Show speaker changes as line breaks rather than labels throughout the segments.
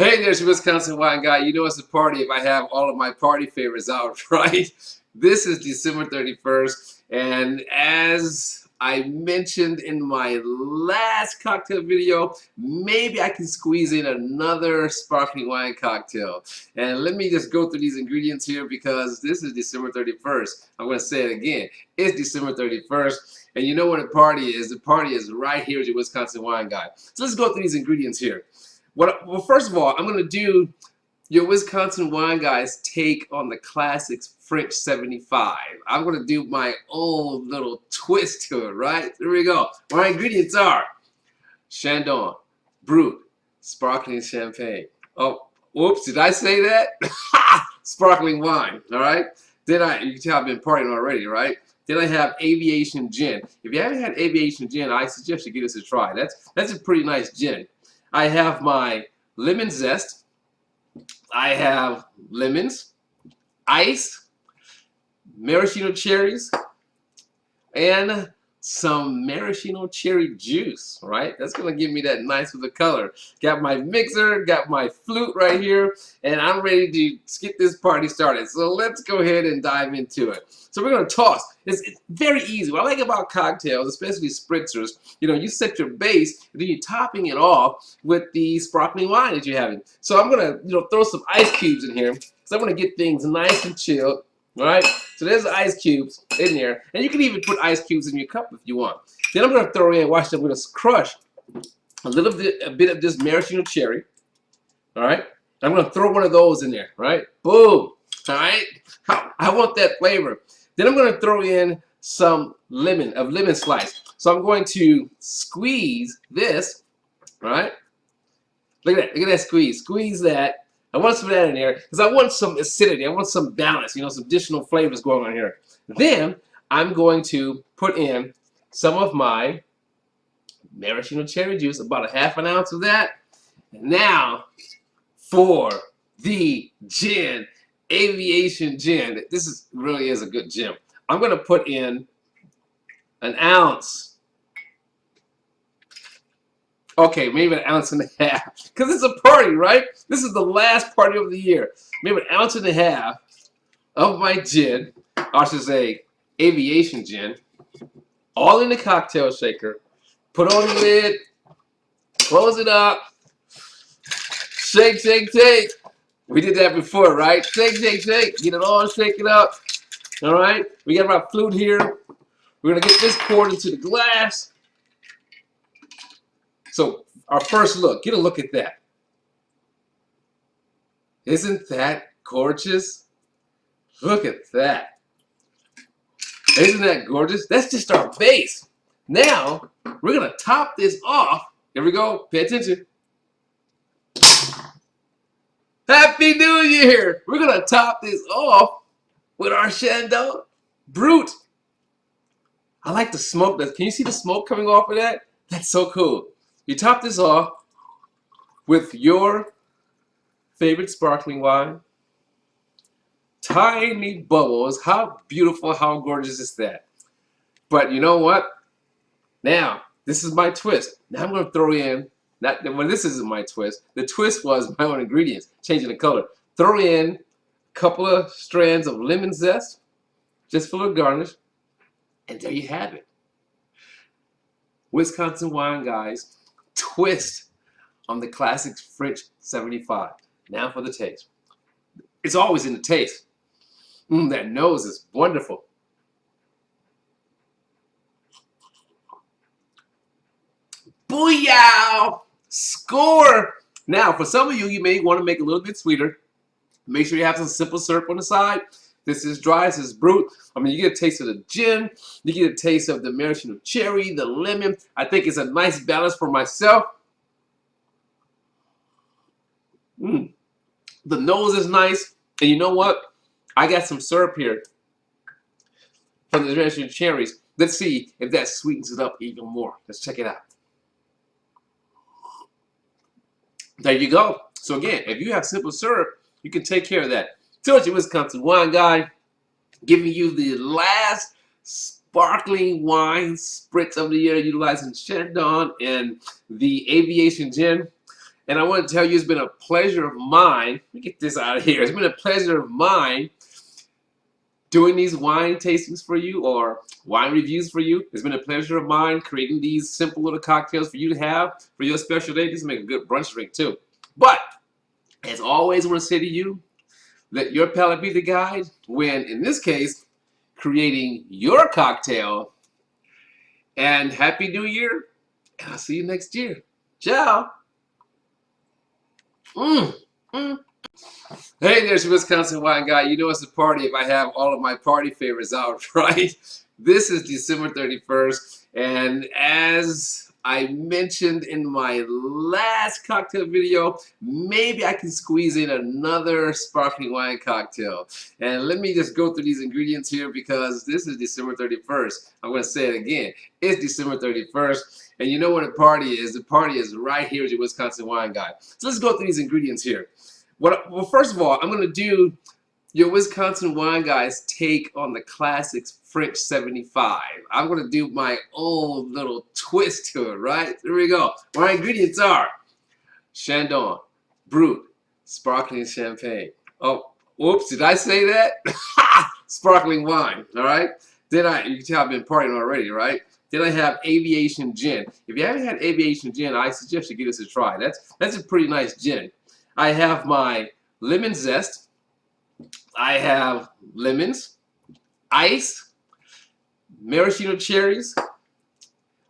Hey, there's your Wisconsin wine guy. You know it's a party if I have all of my party favorites out, right? This is December 31st, and as I mentioned in my last cocktail video, maybe I can squeeze in another sparkling wine cocktail. And let me just go through these ingredients here because this is December 31st. I'm going to say it again. It's December 31st, and you know what a party is. The party is right here at your Wisconsin wine guy. So let's go through these ingredients here. Well, first of all, I'm going to do your Wisconsin wine guy's take on the classics French 75. I'm going to do my own little twist to it, right? There we go. My ingredients are Chandon Brut, sparkling champagne. Oh, whoops, did I say that? Sparkling wine, all right? Then you can tell I've been partying already, right? Then I have Aviation Gin. If you haven't had Aviation Gin, I suggest you give this a try. That's a pretty nice gin. I have my lemon zest, I have lemons, ice, maraschino cherries, and some maraschino cherry juice, right? That's gonna give me that nice with the color. Got my mixer, got my flute right here, and I'm ready to get this party started. So let's go ahead and dive into it. So we're gonna toss. It's very easy. What I like about cocktails, especially spritzers, you set your base, and then you're topping it off with the sparkling wine that you're having. So I'm gonna, throw some ice cubes in here, because I want to get things nice and chilled. All right, so there's the ice cubes in there, and you can even put ice cubes in your cup if you want. Then I'm going to throw in, watch this, I'm going to crush a bit of this maraschino cherry. All right, I'm going to throw one of those in there. Right, boom. All right, I want that flavor. Then I'm going to throw in some lemon slice. So I'm going to squeeze this. Right, look at that squeeze that. I want some of that in there because I want some acidity. I want some balance, some additional flavors going on here. Then I'm going to put in some of my Maraschino Cherry Juice, about a half an ounce of that. Now for the gin, Aviation Gin. This really is a good gin. I'm going to put in an ounce. Okay, maybe an ounce and a half, because it's a party, right? This is the last party of the year. Maybe an ounce and a half of my gin, or I should say Aviation Gin, all in the cocktail shaker. Put on the lid, close it up, shake, shake, shake. We did that before, right? Shake, shake, shake. Get it all shaken up. All right? We got our flute here. We're going to get this poured into the glass. So our first look, get a look at that. Isn't that gorgeous? Look at that. Isn't that gorgeous? That's just our base. Now, we're going to top this off. Here we go. Pay attention. Happy New Year. We're going to top this off with our Chandon Brut. I like the smoke. Can you see the smoke coming off of that? That's so cool. You top this off with your favorite sparkling wine. Tiny bubbles. How beautiful, how gorgeous is that? But you know what? Now, this is my twist. Now I'm going to throw in, this isn't my twist. The twist was my own ingredients, changing the color. Throw in a couple of strands of lemon zest, just for a garnish. And there you have it. Wisconsin wine guys. Twist on the classic French 75. Now for the taste. It's always in the taste. That nose is wonderful. Booyah! Score! Now, for some of you, you may want to make it a little bit sweeter. Make sure you have some simple syrup on the side. This is dry, this is brut. I mean, you get a taste of the gin, you get a taste of the maraschino cherry, the lemon. I think it's a nice balance for myself. The nose is nice. And you know what? I got some syrup here from the maraschino cherries. Let's see if that sweetens it up even more. Let's check it out. There you go. So again, if you have simple syrup, you can take care of that. Told you, Wisconsin wine guy, giving you the last sparkling wine spritz of the year, utilizing Chandon and the Aviation Gin. And I want to tell you, it's been a pleasure of mine. Let me get this out of here. It's been a pleasure of mine doing these wine tastings for you, or wine reviews for you. It's been a pleasure of mine creating these simple little cocktails for you to have for your special day. These make a good brunch drink too. But as always, I want to say to you, let your palate be the guide when, in this case, creating your cocktail. And Happy New Year, and I'll see you next year. Ciao. Hey, there's your Wisconsin wine guy. You know it's a party if I have all of my party favorites out, right? This is December 31st, and as I mentioned in my last cocktail video, maybe I can squeeze in another sparkling wine cocktail. And let me just go through these ingredients here because this is December 31st. I'm going to say it again. It's December 31st, and you know what a party is. The party is right here at your Wisconsin wine guy. So let's go through these ingredients here. Well, first of all, I'm going to do your Wisconsin wine guy's take on the classics French 75. I'm going to do my own little twist to it, right? There we go. My ingredients are Chandon Brut, sparkling champagne. Oh, whoops, did I say that? Sparkling wine, all right? Then you can tell I've been partying already, right? Then I have Aviation Gin. If you haven't had Aviation Gin, I suggest you give this a try. That's a pretty nice gin. I have my lemon zest. I have lemons, ice, maraschino cherries,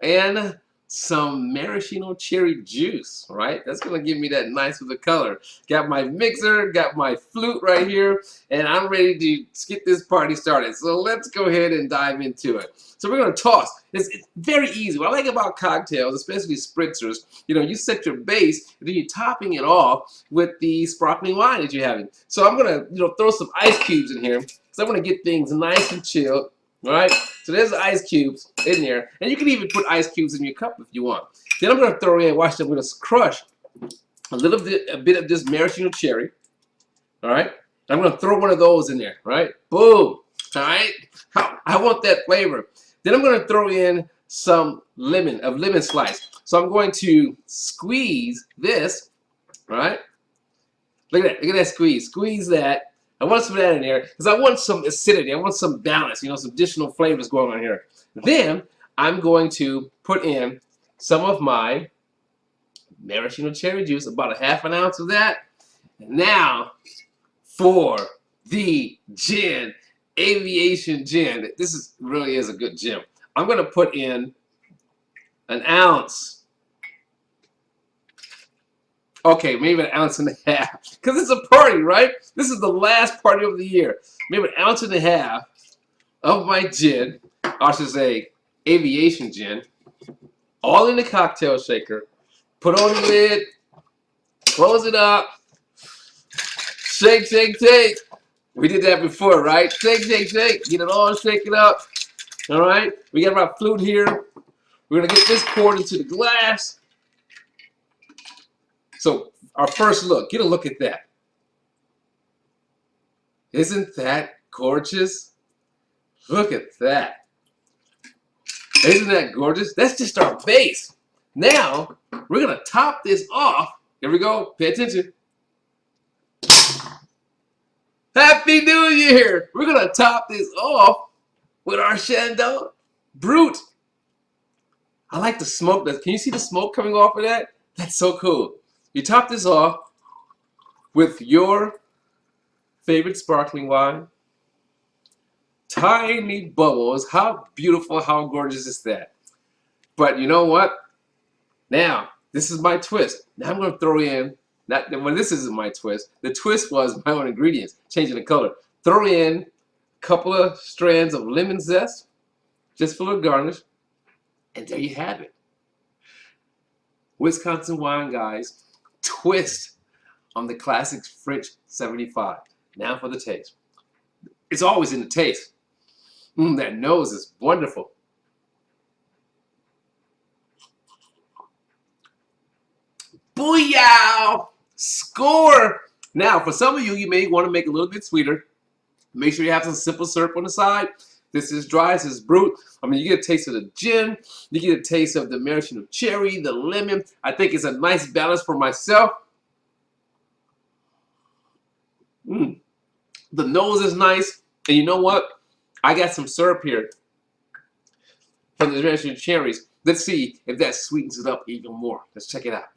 and some maraschino cherry juice, right? That's gonna give me that nice with the color. Got my mixer, got my flute right here, and I'm ready to get this party started. So let's go ahead and dive into it. So we're gonna toss. It's very easy. What I like about cocktails, especially spritzers, you know, you set your base, and then you're topping it off with the sparkling wine that you're having. So I'm gonna, throw some ice cubes in here, because I want to get things nice and chilled. All right, so there's the ice cubes in there, and you can even put ice cubes in your cup if you want. Then I'm going to throw in, watch, I'm going to crush a bit of this maraschino cherry. All right, I'm going to throw one of those in there. Right, boom. All right, I want that flavor. Then I'm going to throw in some lemon slice. So I'm going to squeeze this. All right, look at that squeeze. Squeeze that. I want some of that in there because I want some acidity. I want some balance, some additional flavors going on here. Then I'm going to put in some of my maraschino cherry juice, about a half an ounce of that. And now for the gin, Aviation Gin. This really is a good gin. I'm going to put in an ounce. Okay, maybe an ounce and a half, because it's a party, right? This is the last party of the year. Maybe an ounce and a half of my gin, I should say Aviation Gin, all in the cocktail shaker. Put on the lid, close it up, shake, shake, shake. We did that before, right? Shake, shake, shake. Get it all shaken up. All right, we got our flute here. We're gonna get this poured into the glass. So our first look, get a look at that. Isn't that gorgeous? Look at that. Isn't that gorgeous? That's just our base. Now, we're going to top this off. Here we go. Pay attention. Happy New Year. We're going to top this off with our Chandon Brut. I like the smoke. Can you see the smoke coming off of that? That's so cool. You top this off with your favorite sparkling wine. Tiny bubbles. How beautiful, how gorgeous is that? But you know what? Now, this is my twist. Now I'm going to throw in, this isn't my twist. The twist was my own ingredients, changing the color. Throw in a couple of strands of lemon zest, just for a garnish. And there you have it. Wisconsin wine guys. Twist on the classic French 75. Now for the taste. It's always in the taste. That nose is wonderful. Booyah! Score! Now, for some of you, you may want to make it a little bit sweeter. Make sure you have some simple syrup on the side. This is dry, this is brut. I mean, you get a taste of the gin, you get a taste of the maraschino cherry, the lemon. I think it's a nice balance for myself. The nose is nice. And you know what? I got some syrup here from the maraschino cherries. Let's see if that sweetens it up even more. Let's check it out.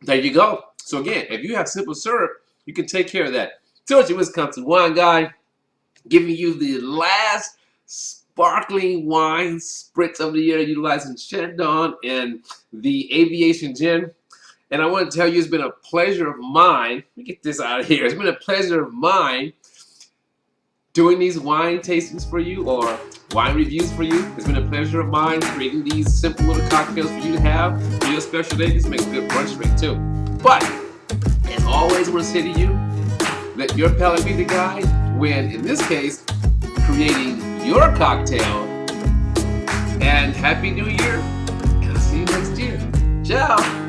There you go. So again, if you have simple syrup, you can take care of that. Told you, Wisconsin wine guy, giving you the last sparkling wine spritz of the year, utilizing Chandon and the Aviation Gin. And I want to tell you, it's been a pleasure of mine. Let me get this out of here. It's been a pleasure of mine doing these wine tastings for you, or wine reviews for you. It's been a pleasure of mine creating these simple little cocktails for you to have for your special day. This makes a good brunch drink too. But, and always want to say to you, let your palate be the guide when, in this case, creating your cocktail. And Happy New Year, and I'll see you next year. Ciao.